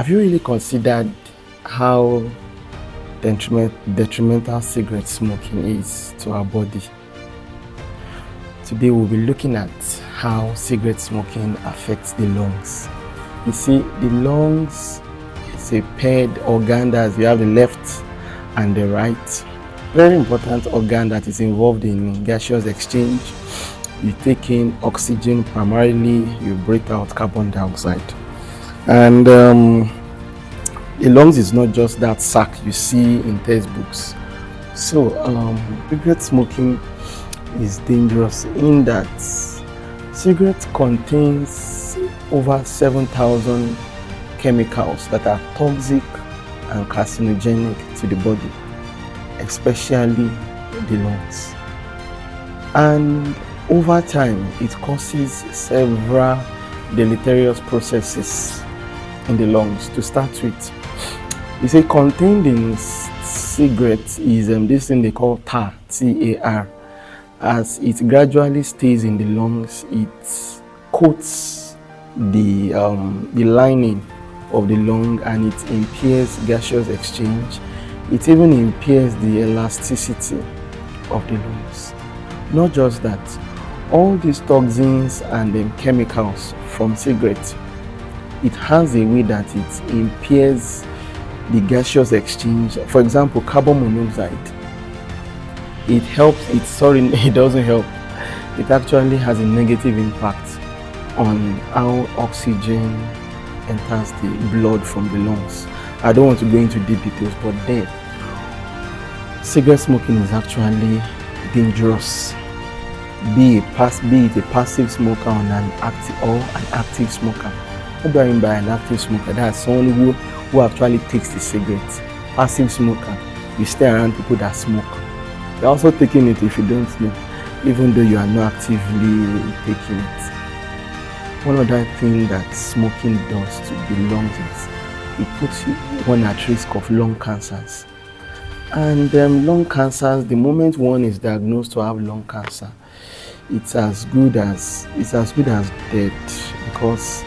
Have you really considered how detrimental cigarette smoking is to our body? Today we'll be looking at how cigarette smoking affects the lungs. You see, the lungs is a paired organ that you have the left and the right. Very important organ that is involved in gaseous exchange. You take in oxygen primarily, you breathe out carbon dioxide. And the lungs is not just that sac you see in textbooks. So cigarette smoking is dangerous in that cigarette contains over 7,000 chemicals that are toxic and carcinogenic to the body, especially the lungs. And over time, it causes several deleterious processes in the lungs. To start with, you say contained in cigarettes is this thing they call tar, T-A-R. As it gradually stays in the lungs, it coats the lining of the lung and it impairs gaseous exchange. It even impairs the elasticity of the lungs. Not just that, all these toxins and chemicals from cigarettes, it has a way that it impairs the gaseous exchange. For example, carbon monoxide. It doesn't help. It actually has a negative impact on how oxygen enters the blood from the lungs. I don't want to go into deep details, but then cigarette smoking is actually dangerous. Be it a passive smoker or an active smoker. What do I mean by an active smoker? That's someone who actually takes the cigarette. Passive smoker, you stay around people that smoke. You're also taking it if you don't know, even though you are not actively taking it. One other thing that smoking does to the lungs is it puts one at risk of lung cancers. And lung cancers, the moment one is diagnosed to have lung cancer, it's as good as death, because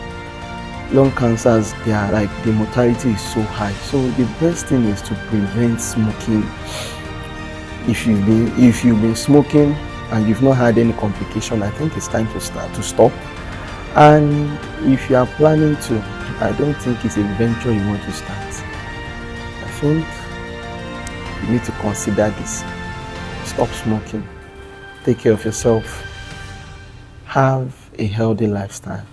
lung cancers, the mortality is so high. So the best thing is to prevent smoking. If you've been smoking and you've not had any complication, I think it's time to stop. And if you are planning to, I don't think it's a venture you want to start. I think you need to consider this. Stop smoking. Take care of yourself. Have a healthy lifestyle.